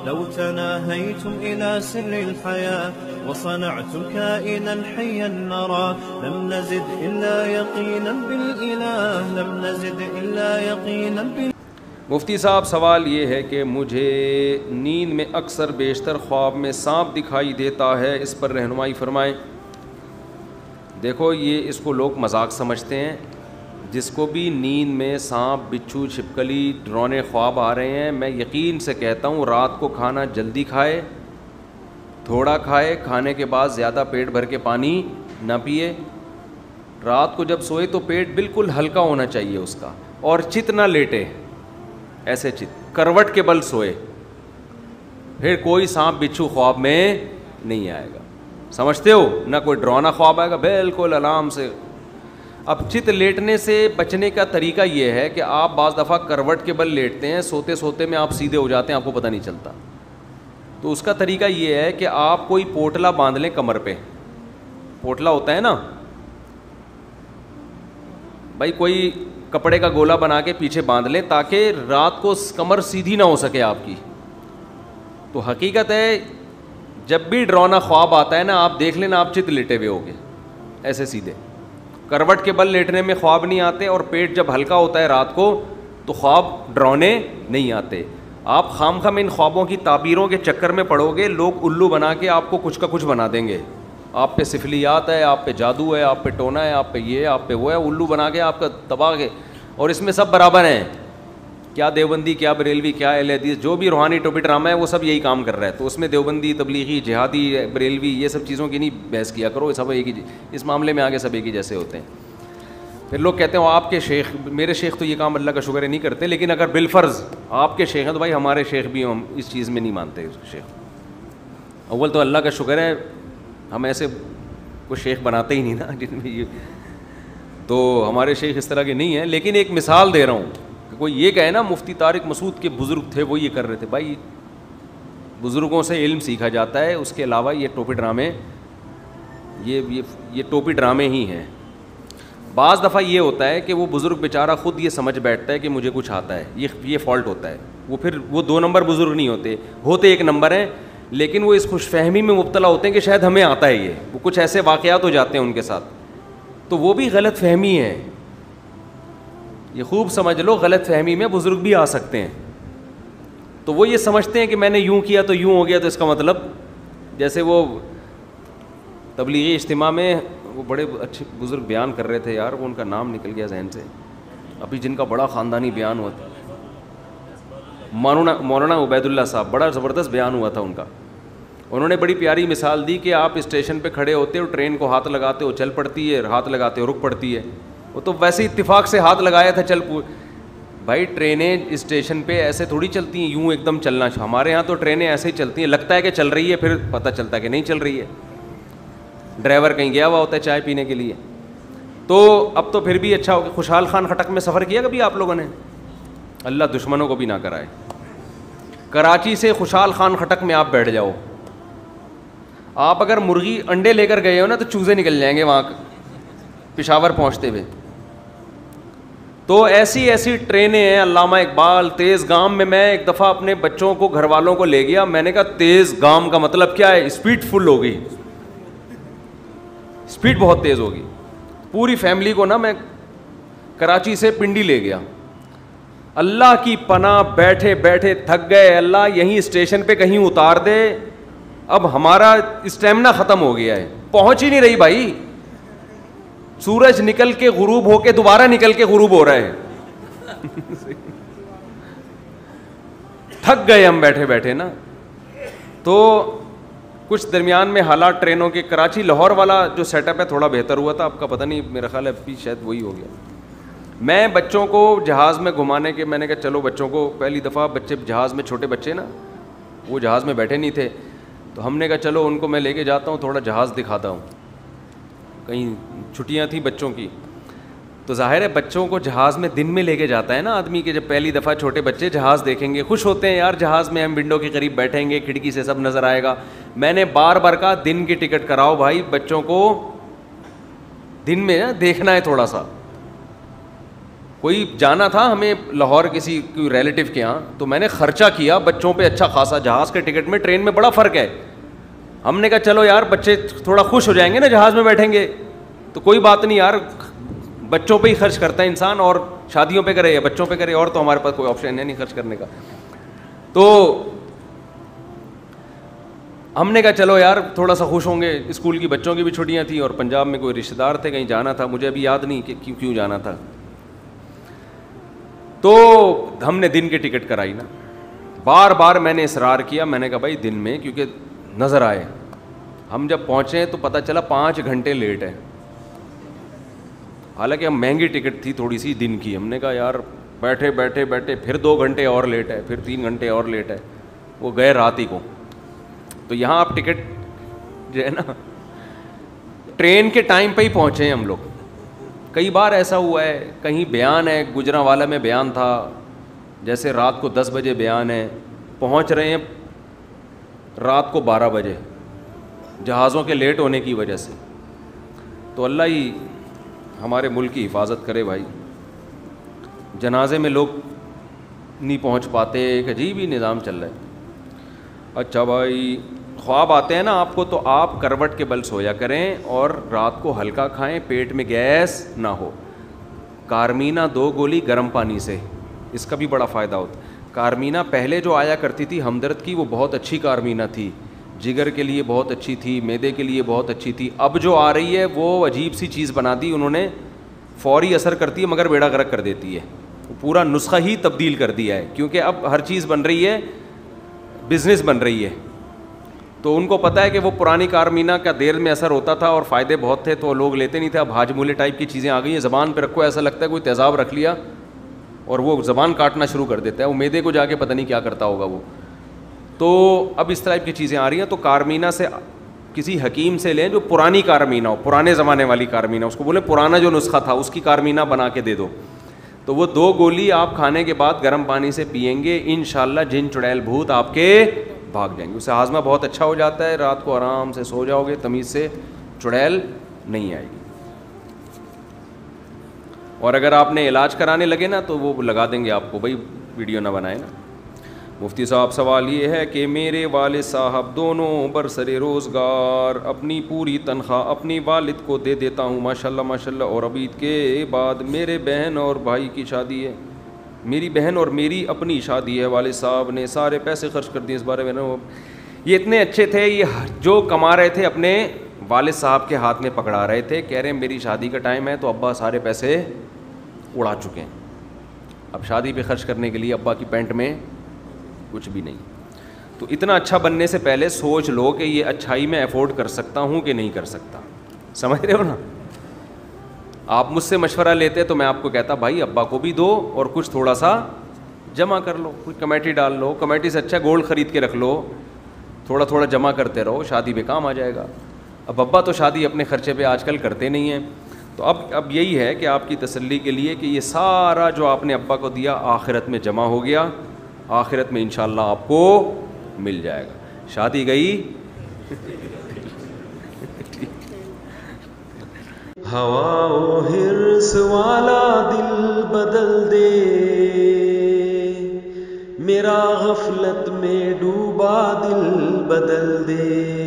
لو تناهيتم إلى سر الحياة وصنعتم كائنا حيا نرى لم نزد إلا يقينا بالإله لم نزد إلا يقينا بالإله. مفتی صاحب سوال یہ ہے کہ مجھے نیند میں اکثر بیشتر خواب میں سانپ دکھائی دیتا ہے, اس پر رہنمائی فرمائیں. دیکھو یہ اس کو لوگ مذاق سمجھتے ہیں. جس کو بھی نیند میں سانپ بچھو چھپکلی ڈرانے خواب آ رہے ہیں, میں یقین سے کہتا ہوں رات کو کھانا جلدی کھائے, تھوڑا کھائے, کھانے کے بعد زیادہ پیٹ بھر کے پانی نہ پیے. رات کو جب سوئے تو پیٹ بالکل ہلکا ہونا چاہیے اس کا, اور چت نہ لیٹے, ایسے چت کروٹ کے بل سوئے, پھر کوئی سانپ بچھو خواب میں نہیں آئے گا. سمجھتے ہو, نہ کوئی ڈرانا خواب آئے گا, بالکل آرام سے. اب چت لیٹنے سے بچنے کا طریقہ یہ ہے کہ آپ بعض دفعہ کروٹ کے بل لیٹتے ہیں, سوتے سوتے میں آپ سیدھے ہو جاتے ہیں, آپ کو پتہ نہیں چلتا. تو اس کا طریقہ یہ ہے کہ آپ کوئی پوٹلا باندھ لیں کمر پہ. پوٹلا ہوتا ہے نا بھائی, کوئی کپڑے کا گولا بنا کے پیچھے باندھ لیں تاکہ رات کو کمر سیدھی نہ ہو سکے آپ کی. تو حقیقت ہے جب بھی ڈرانا خواب آتا ہے نا, آپ دیکھ لینا آپ چت لیٹے ہوئے ہوگے ایسے سیدھے. کروٹ کے بل لیٹنے میں خواب نہیں آتے, اور پیٹ جب ہلکا ہوتا ہے رات کو تو خواب ڈرانے نہیں آتے. آپ خام خام ان خوابوں کی تعبیروں کے چکر میں پڑو گے, لوگ الو بنا کے آپ کو کچھ کا کچھ بنا دیں گے. آپ پہ سفلیات ہے, آپ پہ جادو ہے, آپ پہ ٹونا ہے, آپ پہ یہ ہے, آپ پہ وہ ہے, الو بنا کے آپ کا تباہ کے. اور اس میں سب برابر ہیں, کیا دیوبندی, کیا بریلوی, کیا اہل حدیث, جو بھی روحانی ٹوپی ڈرامہ ہے وہ سب یہی کام کر رہا ہے. تو اس میں دیوبندی, تبلیغی, جہادی, بریلوی یہ سب چیزوں کی نہیں بحث کیا کرو, سب ایک ہی, اس معاملے میں آگے سب ایک ہی جیسے ہوتے ہیں. پھر لوگ کہتے ہیں آپ کے شیخ, میرے شیخ تو یہ کام اللہ کا شکر ہے نہیں کرتے, لیکن اگر بالفرض آپ کے شیخ ہیں تو بھائی ہمارے شیخ بھی, ہم اس چیز میں نہیں مانتے. شیخ اول تو اللہ کا شکر ہے ہم ایسے کوئی شیخ بناتے ہی نہیں نا جن میں یہ, تو ہمارے شیخ اس طرح کے نہیں ہیں. لیکن ایک مثال دے رہا ہوں, کوئی یہ کہے نا مفتی طارق مسعود کے بزرگ تھے وہ یہ کر رہے تھے, بھائی بزرگوں سے علم سیکھا جاتا ہے, اس کے علاوہ یہ ٹوپی ڈرامے یہ ٹوپی ڈرامے ہی ہیں. بعض دفعہ یہ ہوتا ہے کہ وہ بزرگ بیچارہ خود یہ سمجھ بیٹھتا ہے کہ مجھے کچھ آتا ہے, یہ فالٹ ہوتا ہے. وہ پھر وہ 2 نمبر بزرگ نہیں ہوتے 1 نمبر ہیں, لیکن وہ اس خوش فہمی میں مبتلا ہوتے ہیں کہ شاید ہمیں آتا ہے یہ. وہ کچھ ایسے واقعات ہو جاتے ہیں ان کے ساتھ, تو وہ بھی غلط فہمی ہے. یہ خوب سمجھ لو, غلط فہمی میں بزرگ بھی آ سکتے ہیں. تو وہ یہ سمجھتے ہیں کہ میں نے یوں کیا تو یوں ہو گیا, تو اس کا مطلب جیسے وہ تبلیغی اجتماع میں وہ بڑے اچھے بزرگ بیان کر رہے تھے یار, وہ ان کا نام نکل گیا ذہن سے ابھی, جن کا بڑا خاندانی بیان ہوا تھا, مولانا عبید اللہ صاحب, بڑا زبردست بیان ہوا تھا ان کا. انہوں نے بڑی پیاری مثال دی کہ آپ اسٹیشن پہ کھڑے ہوتے ہو, ٹرین کو ہاتھ لگاتے ہو چل پڑتی ہے, ہاتھ لگاتے ہو رک پڑتی ہے. وہ تو ویسے اتفاق سے ہاتھ لگایا تھا بھائی ٹرینیں اسٹیشن پہ ایسے تھوڑی چلتی ہیں یوں ایک دم چلنا. ہمارے یہاں تو ٹرینیں ایسے ہی چلتی ہیں, لگتا ہے کہ چل رہی ہے, پھر پتہ چلتا ہے کہ نہیں چل رہی ہے, ڈرائیور کہیں گیا ہوا ہوتا ہے چائے پینے کے لیے. تو اب تو پھر بھی اچھا ہو گیا. خوشحال خان خٹک میں سفر کیا کبھی آپ لوگوں نے؟ اللہ دشمنوں کو بھی نہ کرائے. کراچی سے خوشحال خان خٹک میں آپ بیٹھ جاؤ, آپ اگر مرغی انڈے لے کر گئے ہو نا تو چوزے نکل جائیں گے وہاں پشاور پہنچتے ہوئے. تو ایسی ٹرینیں ہیں. علامہ اقبال تیز گام میں ایک دفعہ اپنے بچوں کو گھر والوں کو لے گیا, میں نے کہا تیز گام کا مطلب کیا ہے؟ اسپیڈ فل ہو گئی, اسپیڈ بہت تیز ہوگی. پوری فیملی کو نا میں کراچی سے پنڈی لے گیا. اللہ کی پناہ بیٹھے بیٹھے تھک گئے, اللہ یہیں اسٹیشن پہ کہیں اتار دے, اب ہمارا اسٹیمنا ختم ہو گیا ہے, پہنچ ہی نہیں رہی بھائی. سورج نکل کے غروب ہو کے دوبارہ نکل کے غروب ہو رہا ہے. تھک گئے ہم بیٹھے بیٹھے نا. تو کچھ درمیان میں حالات ٹرینوں کے, کراچی لاہور والا جو سیٹ اپ ہے تھوڑا بہتر ہوا تھا, آپ کا پتہ نہیں, میرا خیال ہے ابھی شاید وہی ہو گیا. میں بچوں کو جہاز میں گھمانے کے, میں نے کہا چلو بچوں کو, پہلی دفعہ بچے جہاز میں, چھوٹے بچے نا وہ جہاز میں بیٹھے نہیں تھے, تو ہم نے کہا چلو ان کو میں لے کے جاتا ہوں, تھوڑا جہاز دکھاتا ہوں. کہیں چھٹیاں تھیں بچوں کی, تو ظاہر ہے بچوں کو جہاز میں دن میں لے کے جاتا ہے نا آدمی, کہ جب پہلی دفعہ چھوٹے بچے جہاز دیکھیں گے خوش ہوتے ہیں, یار جہاز میں ہم ونڈو کے قریب بیٹھیں گے, کھڑکی سے سب نظر آئے گا. میں نے بار بار کہا دن کی ٹکٹ کراؤ بھائی, بچوں کو دن میں دیکھنا ہے تھوڑا سا. کوئی جانا تھا ہمیں لاہور کسی کوئی ریلیٹیو کے یہاں, تو میں نے خرچہ کیا بچوں پہ اچھا خاصا, جہاز کے ٹکٹ میں ٹرین میں بڑا فرق ہے. ہم نے کہا چلو یار بچے تھوڑا خوش ہو جائیں گے نا جہاز میں بیٹھیں گے, تو کوئی بات نہیں یار, بچوں پہ ہی خرچ کرتا ہے انسان, اور شادیوں پہ کرے یا بچوں پہ کرے, اور تو ہمارے پاس کوئی آپشن ہے نہیں خرچ کرنے کا. تو ہم نے کہا چلو یار تھوڑا سا خوش ہوں گے, اسکول کی بچوں کی بھی چھٹیاں تھیں, اور پنجاب میں کوئی رشتہ دار تھے, کہیں جانا تھا, مجھے ابھی یاد نہیں کہ کیوں جانا تھا. تو ہم نے دن کی ٹکٹ کرائی نا, بار بار میں نے اصرار کیا, میں نے کہا بھائی دن میں, کیونکہ نظر آئے. ہم جب پہنچے تو پتہ چلا 5 گھنٹے لیٹ ہے, حالانکہ ہم مہنگی ٹکٹ تھی تھوڑی سی دن کی. ہم نے کہا یار بیٹھے بیٹھے بیٹھے پھر 2 گھنٹے اور لیٹ ہے, پھر 3 گھنٹے اور لیٹ ہے, وہ گئے رات ہی کو. تو یہاں آپ ٹکٹ جو ہے نا ٹرین کے ٹائم پہ ہی پہنچے ہیں ہم لوگ. کئی بار ایسا ہوا ہے, کہیں بیان ہے, گجرانوالہ میں بیان تھا, جیسے رات کو 10 بجے بیان ہے, پہنچ رہے ہیں رات کو 12 بجے جہازوں کے لیٹ ہونے کی وجہ سے. تو اللہ ہی ہمارے ملک کی حفاظت کرے بھائی. جنازے میں لوگ نہیں پہنچ پاتے, ایک عجیب ہی نظام چل رہا ہے. اچھا بھائی, خواب آتے ہیں نا آپ کو, تو آپ کروٹ کے بل سویا کریں اور رات کو ہلکا کھائیں, پیٹ میں گیس نہ ہو. کارمینا 2 گولی گرم پانی سے, اس کا بھی بڑا فائدہ ہوتا ہے. کارمینا پہلے جو آیا کرتی تھی ہمدرد کی, وہ بہت اچھی کارمینا تھی, جگر کے لیے بہت اچھی تھی, معدے کے لیے بہت اچھی تھی. اب جو آ رہی ہے وہ عجیب سی چیز بنا دی انہوں نے, فوری اثر کرتی ہے مگر بیڑا غرق کر دیتی ہے. پورا نسخہ ہی تبدیل کر دیا ہے, کیونکہ اب ہر چیز بن رہی ہے, بزنس بن رہی ہے. تو ان کو پتہ ہے کہ وہ پرانی کارمینا کا دیر میں اثر ہوتا تھا اور فائدے بہت تھے, تو لوگ لیتے نہیں تھے. اب ہاجمولے ٹائپ کی چیزیں آ گئی ہیں, زبان پہ رکھو ایسا لگتا ہے کوئی تیزاب رکھ لیا اور وہ زبان کاٹنا شروع کر دیتا ہے, وہ معدے کو جا کے پتہ نہیں کیا کرتا ہوگا وہ. تو اب اس طرح کی چیزیں آ رہی ہیں. تو کارمینا سے کسی حکیم سے لیں جو پرانی کارمینا ہو, پرانے زمانے والی کارمینا, اس کو بولے پرانا جو نسخہ تھا اس کی کارمینا بنا کے دے دو. تو وہ 2 گولی آپ کھانے کے بعد گرم پانی سے پئیں گے, انشاءاللہ جن چڑیل بھوت آپ کے بھاگ جائیں گے. اس سے ہاضمہ بہت اچھا ہو جاتا ہے, رات کو آرام سے سو جاؤ گے, تمیز سے چڑیل نہیں آئے گی. اور اگر آپ نے علاج کرانے لگے نا تو وہ لگا دیں گے آپ کو, بھائی ویڈیو نہ بنائے نا. مفتی صاحب سوال یہ ہے کہ میرے والد صاحب دونوں برسر روزگار اپنی پوری تنخواہ اپنی والد کو دے دیتا ہوں ماشاءاللہ ماشاءاللہ, اور ابھی کے بعد میرے بہن اور بھائی کی شادی ہے, میری بہن اور میری اپنی شادی ہے, والد صاحب نے سارے پیسے خرچ کر دیے. اس بارے میں نا یہ اتنے اچھے تھے, یہ جو کما رہے تھے اپنے والد صاحب کے ہاتھ میں پکڑا رہے تھے, کہہ رہے ہیں میری شادی کا ٹائم ہے, تو ابا سارے پیسے اڑا چکے ہیں, اب شادی پہ خرچ کرنے کے لیے ابا کی پینٹ میں کچھ بھی نہیں. تو اتنا اچھا بننے سے پہلے سوچ لو کہ یہ اچھائی میں افورڈ کر سکتا ہوں کہ نہیں کر سکتا. سمجھ رہے ہو نا. آپ مجھ سے مشورہ لیتے تو میں آپ کو کہتا بھائی ابا کو بھی دو اور کچھ تھوڑا سا جمع کر لو, کوئی کمیٹی ڈال لو, کمیٹی سے اچھا گولڈ خرید کے رکھ لو, تھوڑا تھوڑا جمع کرتے رہو, شادی پہ کام آ جائے گا. اب ابا تو شادی اپنے خرچے پہ آج کل کرتے نہیں ہیں. تو اب یہی ہے کہ آپ کی تسلی کے لیے کہ یہ سارا جو آپ نے ابا کو دیا آخرت میں جمع ہو گیا, آخرت میں انشاءاللہ آپ کو مل جائے گا. شادی گئی ہوا و حرص والا دل بدل دے, میرا غفلت میں ڈوبا دل بدل دے.